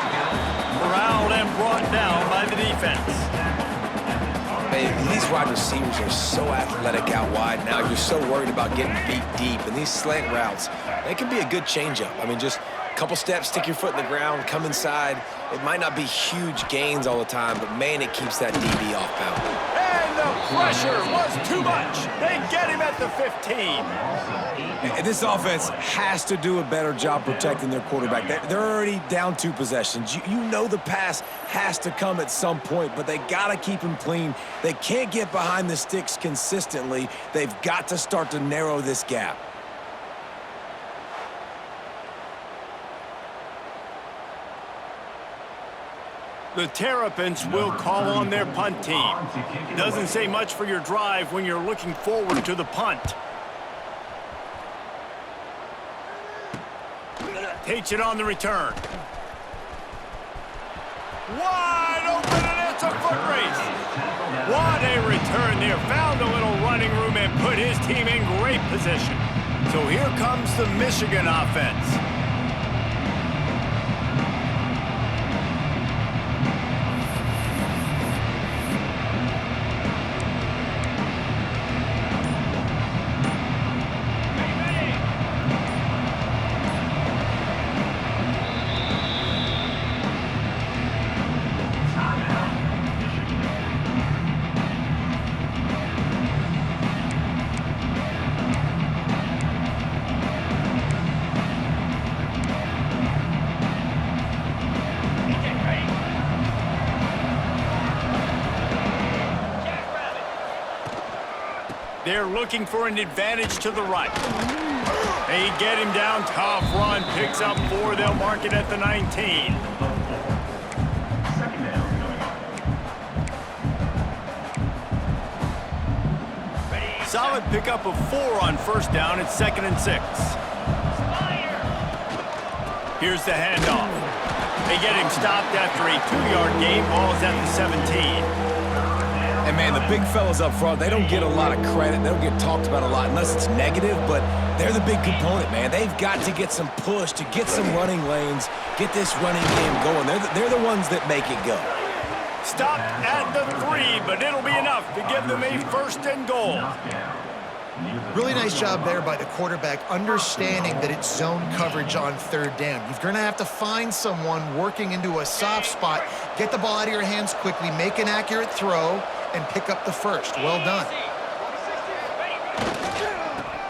Corralled and brought down by the defense. Man, these wide receivers are so athletic out wide now. You're so worried about getting beat deep. And these slant routes, they can be a good changeup. I mean, just a couple steps, stick your foot in the ground, come inside. It might not be huge gains all the time, but, man, it keeps that DB off balance. And the pressure was too much. They get him at the 15. And this offense has to do a better job protecting their quarterback. They're already down 2 possessions. You know the pass has to come at some point, but they got to keep him clean. They can't get behind the sticks consistently. They've got to start to narrow this gap. The Terrapins will call on their punt team. Doesn't say much for your drive when you're looking forward to the punt. Takes it on the return. Wide open, and it's a foot race. What a return there. Found a little running room and put his team in great position. So here comes the Michigan offense. They're looking for an advantage to the right. They get him down, tough run, picks up 4. They'll mark it at the 19. Solid pickup of 4 on first down. It's 2nd and 6. Here's the handoff. They get him stopped after a 2-yard gain. Ball's at the 17. And, man, the big fellas up front, they don't get a lot of credit. They don't get talked about a lot unless it's negative, but they're the big component, man. They've got to get some push, to get some running lanes, get this running game going. They're the ones that make it go. Stopped at the 3, but it'll be enough to give them a 1st and goal. Really nice job there by the quarterback, understanding that it's zone coverage on 3rd down. You're going to have to find someone working into a soft spot, get the ball out of your hands quickly, make an accurate throw, and pick up the 1st. Well done.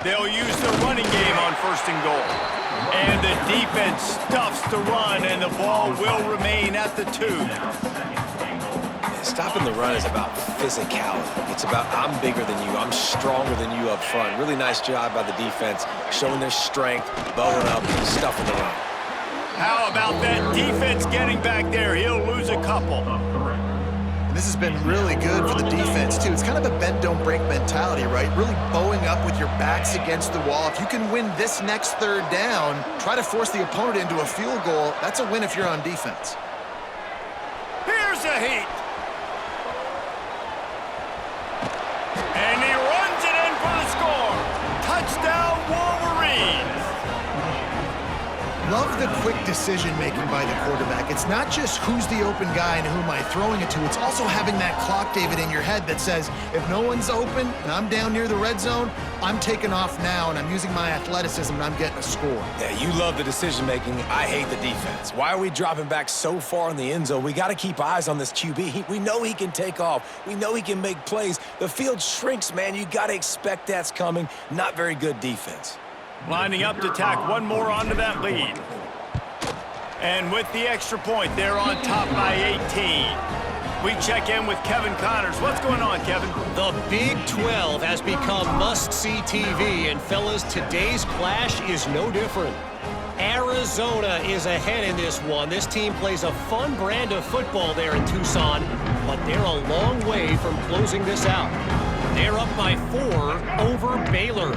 They'll use the running game on 1st and goal. And the defense stuffs the run, and the ball will remain at the 2. Stopping the run is about physicality. It's about I'm bigger than you, I'm stronger than you up front. Really nice job by the defense, showing their strength, bowing up, stuffing the run. How about that defense getting back there? He'll lose a couple. And this has been really good for the defense, too. It's kind of a bend-don't-break mentality, right? Really bowing up with your backs against the wall. If you can win this next 3rd down, try to force the opponent into a field goal. That's a win if you're on defense. Here's a heat. And he runs it in for the score. Touchdown, Wolverines. Love the quick decision-making by the quarterback. It's not just who's the open guy and who am I throwing it to. It's also having that clock, David, in your head that says, if no one's open and I'm down near the red zone, I'm taking off now and I'm using my athleticism and I'm getting a score. Yeah, you love the decision-making. I hate the defense. Why are we dropping back so far in the end zone? We got to keep eyes on this QB. We know he can take off. We know he can make plays. The field shrinks, man. You got to expect that's coming. Not very good defense. Lining up to tack one more onto that lead. And with the extra point, they're on top by 18. We check in with Kevin Connors. What's going on, Kevin? The Big 12 has become must-see TV, and fellas, today's clash is no different. Arizona is ahead in this one. This team plays a fun brand of football there in Tucson, but they're a long way from closing this out. They're up by 4 over Baylor.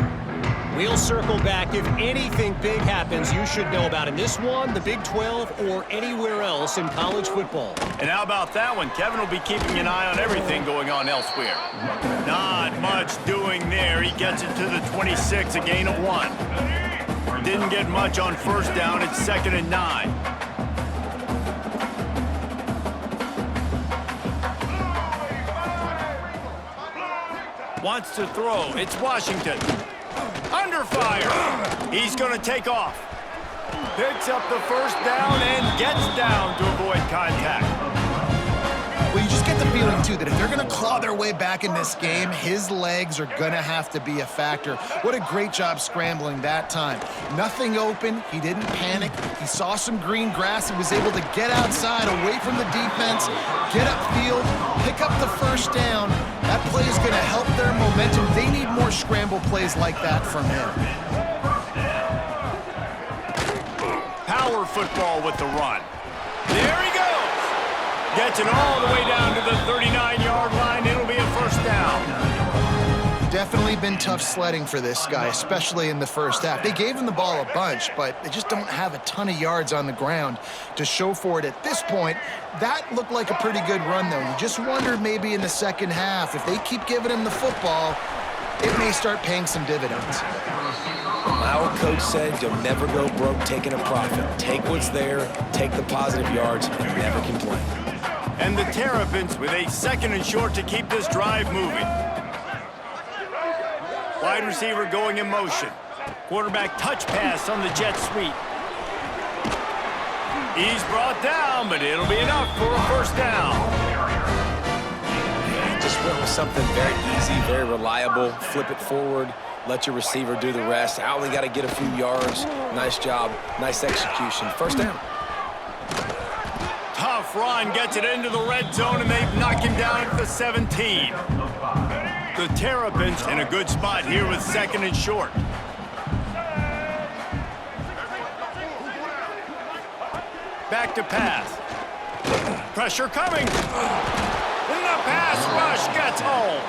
We'll circle back. If anything big happens, you should know about in this one, the Big 12, or anywhere else in college football. And how about that one? Kevin will be keeping an eye on everything going on elsewhere. Not much doing there. He gets it to the 26, a gain of 1. Didn't get much on first down. It's 2nd and 9. Wants to throw. It's Washington. Under fire. He's going to take off. Picks up the first down and gets down to avoid contact. Well, you just get the feeling, too, that if they're going to claw their way back in this game, his legs are going to have to be a factor. What a great job scrambling that time. Nothing open. He didn't panic. He saw some green grass and was able to get outside, away from the defense, get upfield, pick up the first down. That play is going to help their momentum. They need more scramble plays like that from him. Power football with the run. There he goes. Gets it all the way down to the 39-yard line. It'll be a first down. Definitely been tough sledding for this guy, especially in the first half. They gave him the ball a bunch, but they just don't have a ton of yards on the ground to show for it at this point. That looked like a pretty good run, though. You just wonder maybe in the second half, if they keep giving him the football, it may start paying some dividends. My old coach said you'll never go broke taking a profit. Take what's there, take the positive yards, and never complain. And the Terrapins with a 2nd and short to keep this drive moving. Wide receiver going in motion. Quarterback touch pass on the jet sweep. He's brought down, but it'll be enough for a first down. Just went with something very easy, very reliable. Flip it forward, let your receiver do the rest. I only got to get a few yards. Nice job, nice execution. First down. Tough run, gets it into the red zone, and they knock him down at the 17. The Terrapins in a good spot here with 2nd and short. Back to pass. Pressure coming. And the pass rush gets home.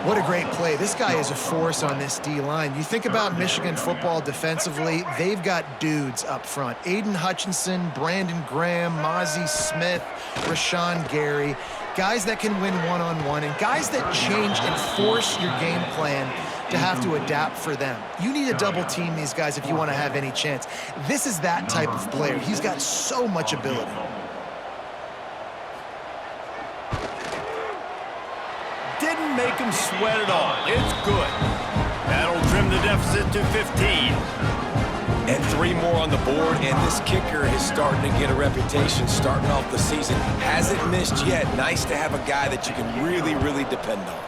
What a great play. This guy is a force on this D-line. You think about Michigan football defensively, they've got dudes up front. Aiden Hutchinson, Brandon Graham, Mozzie Smith, Rashawn Gary. Guys that can win one-on-one and guys that change and force your game plan to have to adapt for them. You need to double team these guys if you want to have any chance. This is that type of player. He's got so much ability. Didn't make him sweat at all. It's good. That'll trim the deficit to 15. And 3 more on the board, and this kicker is starting to get a reputation starting off the season. Hasn't missed yet. Nice to have a guy that you can really, really depend on.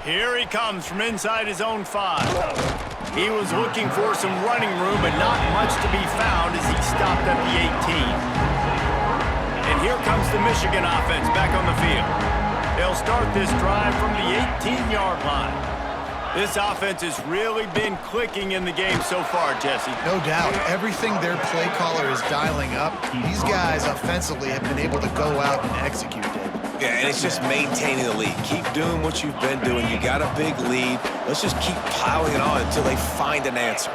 Here he comes from inside his own 5. He was looking for some running room, but not much to be found as he stopped at the 18. And here comes the Michigan offense back on the field. They'll start this drive from the 18-yard line. This offense has really been clicking in the game so far, Jesse. No doubt. Everything their play caller is dialing up, these guys offensively have been able to go out and execute it. Yeah, and it's just maintaining the lead. Keep doing what you've been doing. You got a big lead. Let's just keep piling it on until they find an answer.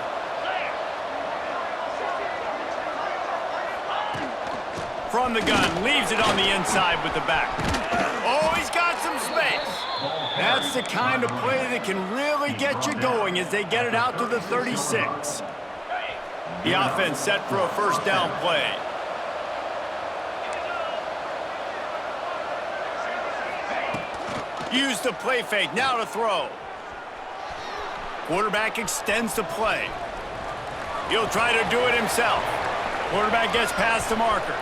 From the gun, leaves it on the inside with the back. Oh, he's got some space. That's the kind of play that can really get you going as they get it out to the 36. The offense set for a first down play. Use the play fake, now to throw. Quarterback extends the play. He'll try to do it himself. Quarterback gets past the marker.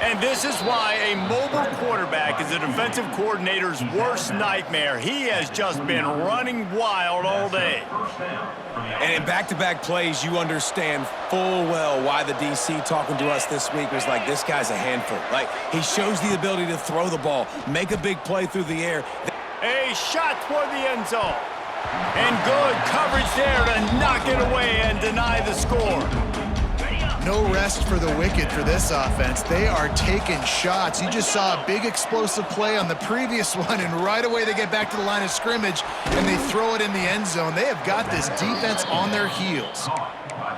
And this is why a mobile quarterback is a defensive coordinator's worst nightmare. He has just been running wild all day. And in back-to-back plays, you understand full well why the DC talking to us this week was like, this guy's a handful. Like, he shows the ability to throw the ball, make a big play through the air. A shot toward the end zone. And good coverage there to knock it away and deny the score. No rest for the wicked for this offense. They are taking shots. You just saw a big explosive play on the previous one, and right away they get back to the line of scrimmage, and they throw it in the end zone. They have got this defense on their heels.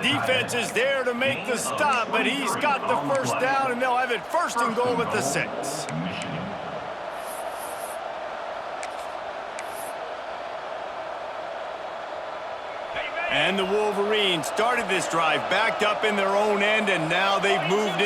Defense is there to make the stop, but he's got the first down, and they'll have it 1st and goal at the 6. And the Wolverines started this drive backed up in their own end, and now they've moved in.